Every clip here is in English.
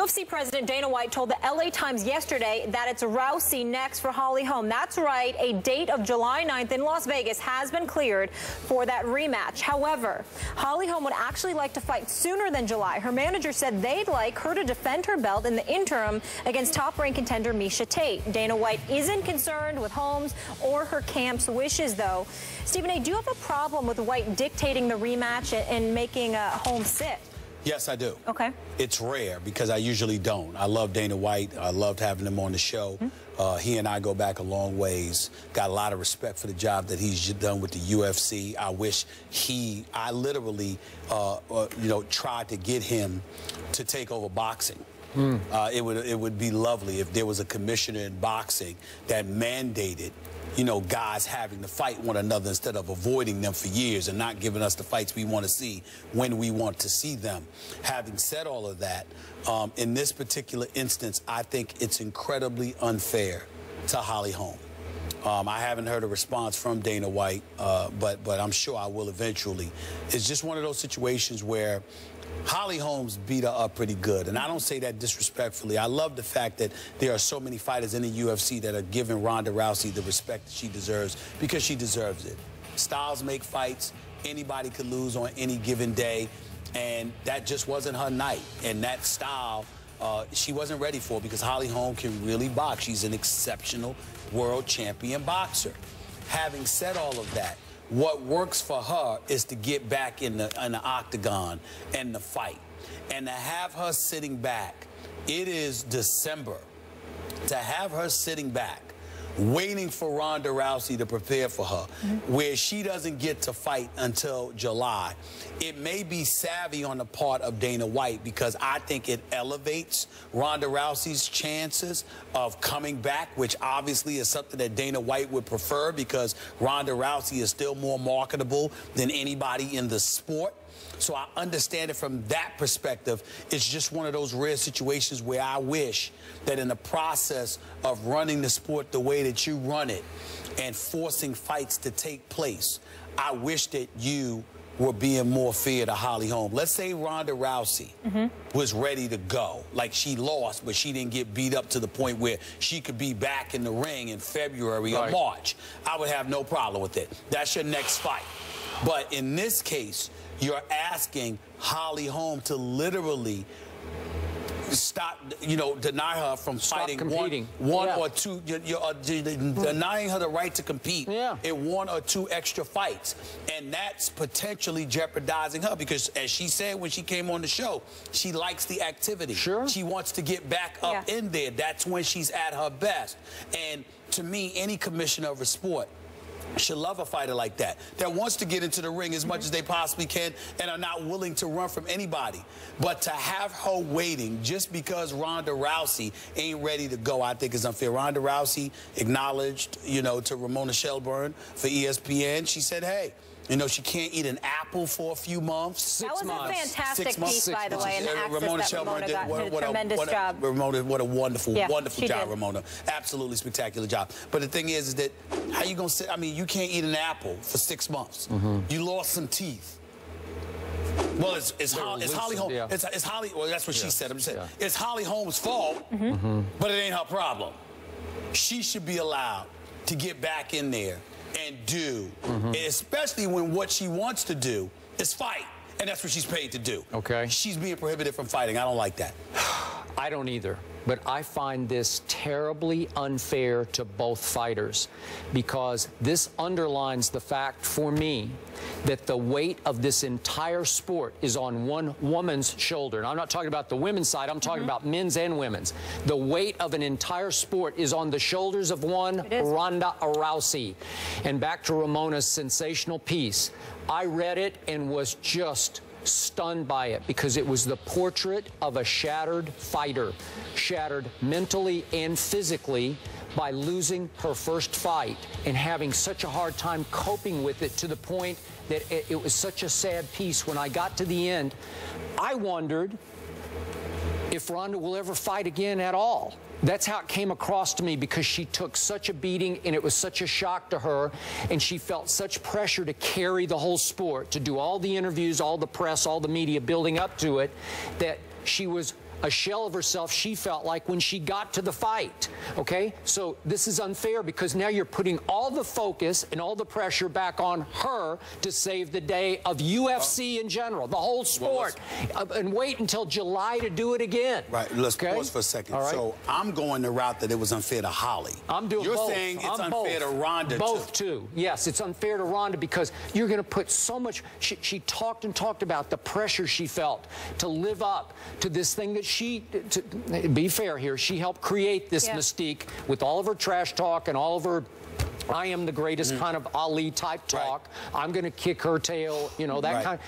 UFC President Dana White told the LA Times yesterday that it's Rousey next for Holly Holm. That's right, a date of July 9th in Las Vegas has been cleared for that rematch. However, Holly Holm would actually like to fight sooner than July. Her manager said they'd like her to defend her belt in the interim against top-ranked contender Miesha Tate. Dana White isn't concerned with Holm's or her camp's wishes, though. Stephen A., do you have a problem with White dictating the rematch and making Holm sit? Yes, I do. Okay. It's rare because I usually don't. I love Dana White. I loved having him on the show. He and I go back a long ways. Got a lot of respect for the job that he's done with the UFC. I wish I literally, tried to get him to take over boxing. It would be lovely if there was a commissioner in boxing that mandated, guys having to fight one another instead of avoiding them for years and not giving us the fights we want to see when we want to see them. Having said all of that, in this particular instance, I think it's incredibly unfair to Holly Holm. I haven't heard a response from Dana White, but I'm sure I will eventually. It's just one of those situations where Holly Holm's beat her up pretty good, and I don't say that disrespectfully. I love the fact that there are so many fighters in the UFC that are giving Ronda Rousey the respect that she deserves, because she deserves it. Styles make fights. Anybody could lose on any given day, and that just wasn't her night. And that style, she wasn't ready for, because Holly Holm can really box. She's an exceptional world champion boxer. Having said all of that, what works for her is to get back in the octagon and the fight. And to have her sitting back, it is December. To have her sitting back, waiting for Ronda Rousey to prepare for her, where she doesn't get to fight until July. It may be savvy on the part of Dana White, because I think it elevates Ronda Rousey's chances of coming back, which obviously is something that Dana White would prefer, because Ronda Rousey is still more marketable than anybody in the sport. So I understand it from that perspective. It's just one of those rare situations where I wish that in the process of running the sport the way that you run it and forcing fights to take place, I wish that you were being more fair to Holly Holm. Let's say Ronda Rousey was ready to go. Like, she lost, but she didn't get beat up to the point where she could be back in the ring in February or March. I would have no problem with it. That's your next fight. But in this case, you're asking Holly Holm to literally stop, deny her from fighting one or two. You're denying her the right to compete in one or two extra fights. And that's potentially jeopardizing her, because, as she said when she came on the show, she likes the activity. She wants to get back up in there. That's when she's at her best. And to me, any commissioner of a sport should love a fighter like that wants to get into the ring as much as they possibly can and are not willing to run from anybody. But to have her waiting just because Ronda Rousey ain't ready to go, I think is unfair. Ronda Rousey acknowledged, to Ramona Shelburne for ESPN. She said, hey, she can't eat an apple for a few months. That was a fantastic piece, by the way, and the access Ramona that Shelburne Ramona got did a tremendous job. Ramona, what a wonderful job, did. Ramona. Absolutely spectacular job. But the thing is that how you gonna say? I mean, you can't eat an apple for 6 months. You lost some teeth. Well, it's Holly Holm. It's Holly. Well, that's what she said. I'm saying it's Holly Holm's fault, but it ain't her problem. She should be allowed to get back in there and do, especially when what she wants to do is fight, and that's what she's paid to do. She's being prohibited from fighting. I don't like that. I don't either, but I find this terribly unfair to both fighters, because this underlines the fact for me that the weight of this entire sport is on one woman's shoulder. And I'm not talking about the women's side, I'm talking about men's and women's. The weight of an entire sport is on the shoulders of one Ronda Rousey. And back to Ramona's sensational piece, I read it and was just stunned by it, because it was the portrait of a shattered fighter, shattered mentally and physically by losing her first fight and having such a hard time coping with it, to the point that it was such a sad piece. When I got to the end, I wondered if Ronda will ever fight again at all. That's how it came across to me, because she took such a beating and it was such a shock to her, and she felt such pressure to carry the whole sport, to do all the interviews, all the press, all the media building up to it, that she was a shell of herself she felt like when she got to the fight, okay? So this is unfair because now you're putting all the focus and all the pressure back on her to save the day of UFC in general, the whole sport, and wait until July to do it again. Right, let's pause for a second. Right. So I'm going the route that it was unfair to Holly. I'm doing You're both. saying it's unfair to Ronda, both too. Yes, it's unfair to Ronda because you're going to put so much. She talked and talked about the pressure she felt to live up to this thing that to be fair here, she helped create this mystique with all of her trash talk and all of her I am the greatest kind of Ali type talk. Right. I'm going to kick her tail, you know, that kind.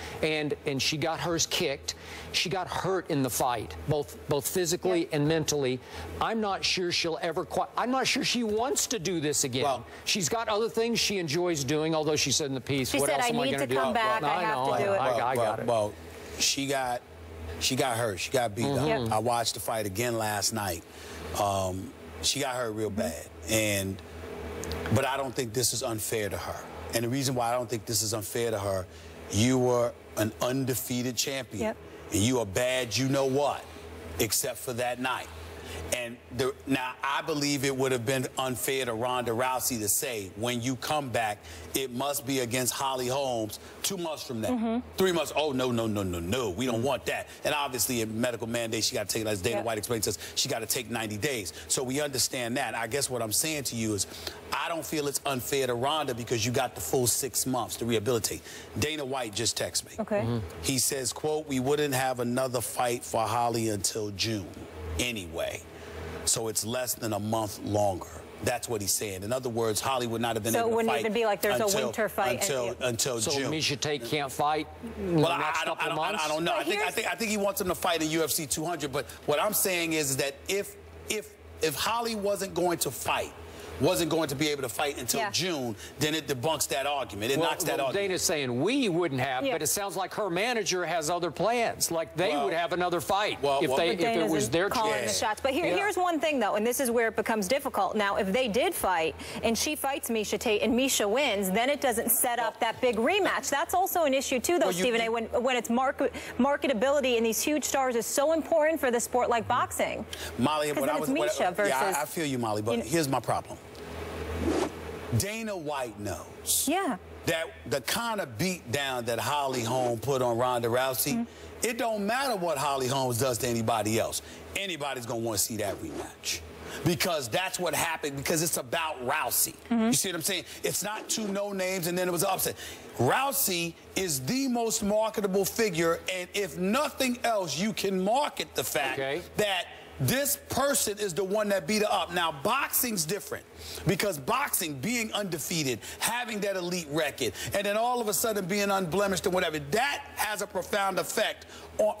And she got hers kicked. She got hurt in the fight, both physically and mentally. I'm not sure she'll ever quite. I'm not sure she wants to do this again. Well, she's got other things she enjoys doing, although she said in the piece, what else am I going to do? Come back. I have to do it. I got it. Well, she got hurt. She got beat up. I watched the fight again last night. She got hurt real bad, but I don't think this is unfair to her. And the reason why I don't think this is unfair to her, you were an undefeated champion. And you are bad, you know what, except for that night. And now, I believe it would have been unfair to Ronda Rousey to say, when you come back, it must be against Holly Holmes 2 months from now. 3 months, oh, no, we don't want that. And obviously, a medical mandate, she got to take, as Dana White explained to us, she got to take 90 days. So we understand that. I guess what I'm saying to you is, I don't feel it's unfair to Ronda because you got the full 6 months to rehabilitate. Dana White just texted me. He says, quote, we wouldn't have another fight for Holly until June anyway. So it's less than a month longer. That's what he's saying. In other words, Holly would not have been able to fight. So it wouldn't even be like there's a winter fight until June. So Miesha Tate can't fight. Well, I don't know. I think he wants him to fight in UFC 200. But what I'm saying is that if Holly wasn't going to fight, wasn't going to be able to fight until June, then it debunks that argument. It knocks that argument. Dana's saying we wouldn't have, but it sounds like her manager has other plans. Like they would have another fight if it was their calling the shots. But here's one thing, though, and this is where it becomes difficult. Now, if they did fight and she fights Miesha Tate and Miesha wins, then it doesn't set up that big rematch. That's also an issue, too, though, Stephen A. When it's marketability and these huge stars is so important for the sport like boxing. Molly, Miesha versus. Yeah, I feel you, Molly, but here's my problem. Dana White knows that the kind of beat down that Holly Holm put on Ronda Rousey, it don't matter what Holly Holmes does to anybody else. Anybody's going to want to see that rematch. Because that's what happened, because it's about Rousey. You see what I'm saying? It's not two no-names and then it was upset. Rousey is the most marketable figure, and if nothing else, you can market the fact that this person is the one that beat her up. Now, boxing's different because boxing, being undefeated, having that elite record, and then all of a sudden being unblemished and whatever, that has a profound effect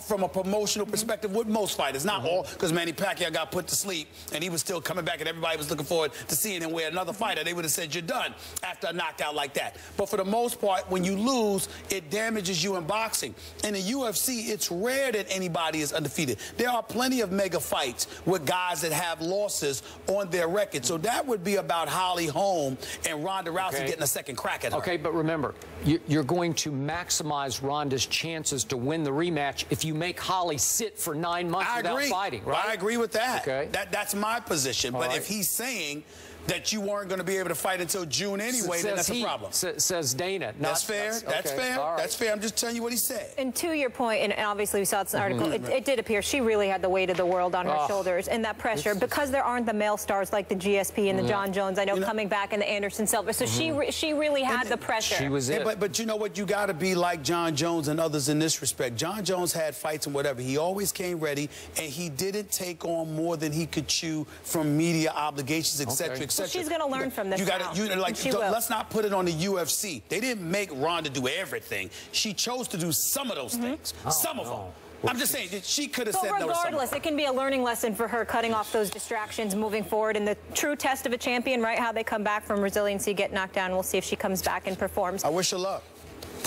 from a promotional perspective with most fighters. Not all, because Manny Pacquiao got put to sleep and he was still coming back and everybody was looking forward to seeing him where another fighter, they would have said, you're done after a knockout like that. But for the most part, when you lose, it damages you in boxing. In the UFC, it's rare that anybody is undefeated. There are plenty of mega fights with guys that have losses on their record. So that would be about Holly Holm and Ronda Rousey getting a second crack at her. Okay, but remember, you're going to maximize Ronda's chances to win the rematch if you make Holly sit for 9 months without fighting, right? I agree with that. That's my position. But if he's saying that you weren't going to be able to fight until June anyway, then that's a problem. Says Dana. That's fair. That's fair. That's fair. I'm just telling you what he said. And to your point, and obviously we saw this in the article, it did appear she really had the weight of the world on her shoulders, and that pressure, because there aren't the male stars like the GSP and the John Jones, I know, coming back, and the Anderson Silva. So she really had the pressure. She was it. But you know what? You got to be like John Jones and others in this respect. John Jones had fights and whatever. He always came ready, and he didn't take on more than he could chew from media obligations, etc., etc. Well, she's going to learn from this. Let's not put it on the UFC. They didn't make Ronda do everything. She chose to do some of those things. Some of them. I'm just saying, she could have said no to some. Regardless, it can be a learning lesson for her, cutting off those distractions moving forward. And the true test of a champion, right, how they come back from resiliency, get knocked down. We'll see if she comes back and performs. I wish her luck.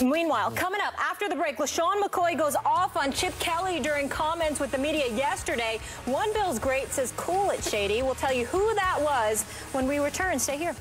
Meanwhile, coming up after the break, LaShawn McCoy goes off on Chip Kelly during comments with the media yesterday. One Bills great says, cool it, Shady. We'll tell you who that was when we return. Stay here.